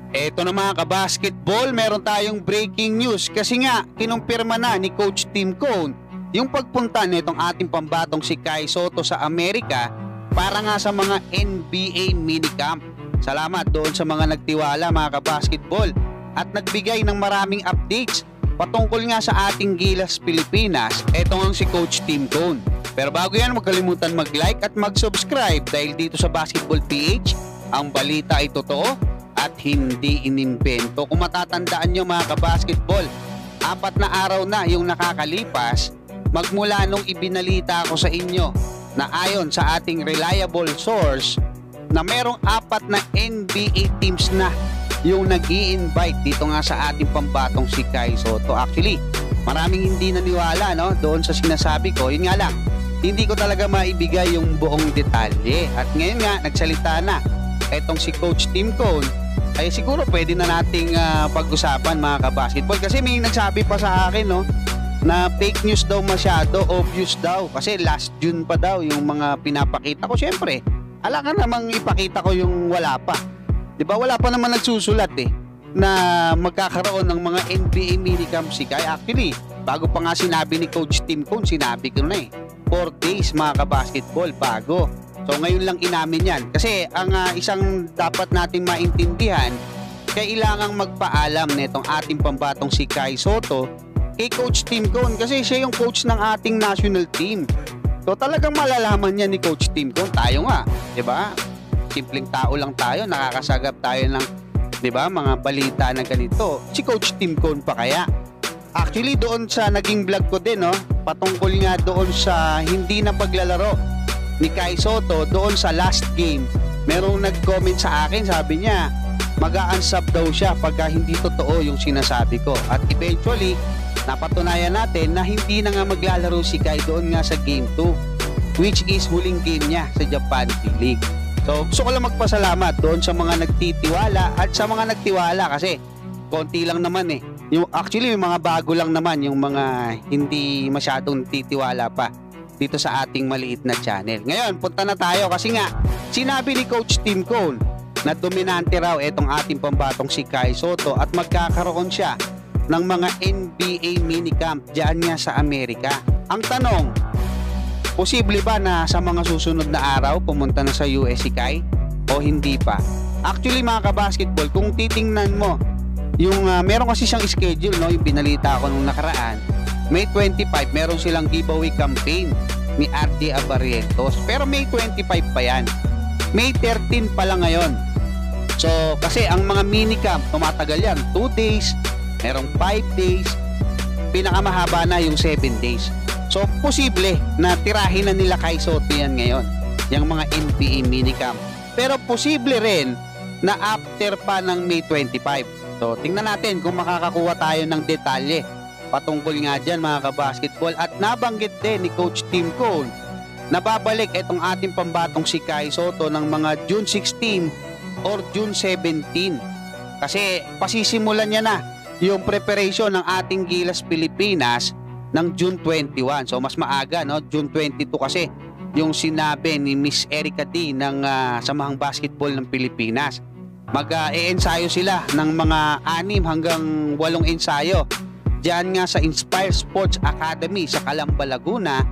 Eto na mga kabasketball, meron tayong breaking news kasi nga kinumpirma na ni Coach Tim Cone yung pagpunta nitong ating pambatong si Kai Sotto sa Amerika para nga sa mga NBA minicamp. Salamat doon sa mga nagtiwala mga kabasketball at nagbigay ng maraming updates patungkol nga sa ating Gilas Pilipinas. Eto nga si Coach Tim Cone. Pero bago yan, huwag kalimutan mag-like at mag-subscribe dahil dito sa Basketball PH, ang balita ay totoo at hindi inimbento. Kung matatandaan nyo mga kabasketball, 4 na araw na yung nakakalipas magmula nung ibinalita ko sa inyo na ayon sa ating reliable source na merong 4 na NBA teams na yung nag-i-invite dito nga sa ating pambatong si Kai Sotto. Actually, maraming hindi naniwala doon sa sinasabi ko. Yun nga lang, hindi ko talaga maibigay yung buong detalye. At ngayon nga, nagsalita na etong si Coach Tim Cone, ay siguro pwede na nating pag-usapan mga kabasketball. Kasi may nagsabi pa sa akin na fake news daw masyado, obvious daw. Kasi last June pa daw yung mga pinapakita ko. Siyempre, ala ka namang ipakita ko yung wala pa. Diba wala pa naman nagsusulat na magkakaroon ng mga NBA minicamp si Kai. Actually, bago pa nga sinabi ni Coach Tim Cone, sinabi ko na 4 days mga kabasketball bago. So ngayon lang inamin yan. Kasi ang isang dapat natin maintindihan, kailangang magpaalam nitong ating pambatong si Kai Sotto kay Coach Tim Cone kasi siya yung coach ng ating national team. So talagang malalaman niya ni Coach Tim Cone. Tayo nga, 'di ba? Simpleng tao lang tayo, nakakasagap tayo ng 'di ba, mga balita na ganito. Si Coach Tim Cone pa kaya? Actually doon sa naging vlog ko din patungkol nga doon sa hindi na paglalaro ni Kai Sotto doon sa last game, merong nag-comment sa akin, sabi niya mag-a-unsub daw siya pagka hindi totoo yung sinasabi ko. At eventually napatunayan natin na hindi na nga maglalaro si Kai doon nga sa game 2, which is huling game niya sa Japan League. So gusto ko lang magpasalamat doon sa mga nagtitiwala at sa mga nagtiwala kasi konti lang naman yung actually yung mga bago lang naman, yung mga hindi masyadong titiwala pa dito sa ating maliit na channel. Ngayon, punta na tayo kasi nga sinabi ni Coach Tim Cone na dominante raw itong ating pambatong si Kai Sotto at magkakaroon siya ng mga NBA minicamp diyan nga sa Amerika. Ang tanong, posible ba na sa mga susunod na araw pumunta na sa US si Kai o hindi pa? Actually mga kabasketball, kung titingnan mo yung meron kasi siyang schedule yung binalita ko nung nakaraan, May 25 meron silang giveaway campaign ni RJ Abarrientos, pero May 25 pa yan. May 13 pa lang ngayon. So kasi ang mga minicamp tumatagal yan 2 days, merong 5 days, pinakamahaba na yung 7 days. So posible na tirahin na nila Kai Sotto yan ngayon, yung mga NBA minicamp. Pero posible rin na after pa ng May 25. So tingnan natin kung makakakuha tayo ng detalye patungkol nga dyan mga kabasketball. At nabanggit din ni Coach Tim Cone na babalik itong ating pambatong si Kai Sotto ng mga June 16 or June 17 kasi pasisimulan niya na yung preparation ng ating Gilas Pilipinas ng June 21. So mas maaga, June 22 kasi yung sinabi ni Miss Erica D ng Samahang Basketball ng Pilipinas. Mag-e-ensayo sila ng mga 6 hanggang 8 ensayo diyan nga sa Inspire Sports Academy sa Calamba, Laguna.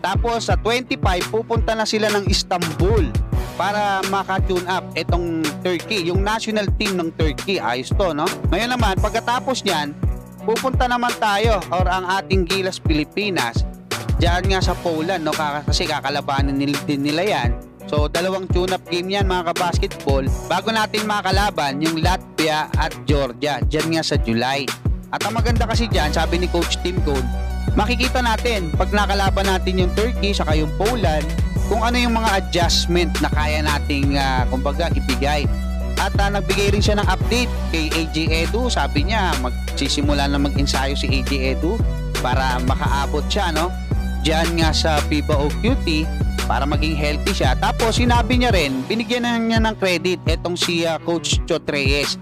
Tapos sa 25 pupunta na sila ng Istanbul para maka-tune up itong Turkey, yung national team ng Turkey. Ayos to, Ngayon naman pagkatapos niyan, pupunta naman tayo or ang ating Gilas Pilipinas diyan nga sa Poland, kasi kakalabanin din nila yan. So 2 tune-up game yan mga kabasketball bago natin makalaban yung Latvia at Georgia diyan nga sa July. At ang maganda kasi dyan, sabi ni Coach Tim Cone, makikita natin pag nakalaban natin yung Turkey saka yung Poland kung ano yung mga adjustment na kaya nating kumbaga ibigay. At nagbigay rin siya ng update kay AJ Edu. Sabi niya magsisimula na mag-ensayo si AJ Edu para makaabot siya diyan nga sa FIBA OQT para maging healthy siya. Tapos sinabi niya rin, binigyan na niya ng credit etong si Coach Chot Reyes.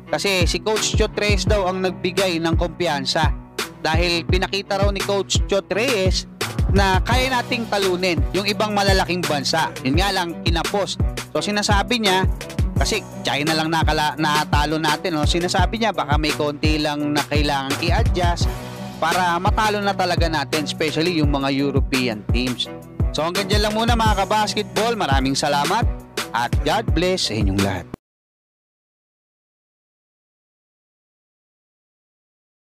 Kasi si Coach Chot Reyes daw ang nagbigay ng kumpiyansa dahil pinakita raw ni Coach Chot Reyes na kaya nating talunin yung ibang malalaking bansa. Yun nga lang kinapos. So sinasabi niya Kasi China lang natalo natin. No? Sinasabi niya baka may konti lang na kailangan i-adjust para matalo na talaga natin, especially yung mga European teams. So hanggang dyan lang muna mga kabasketball. Maraming salamat at God bless sa inyong lahat.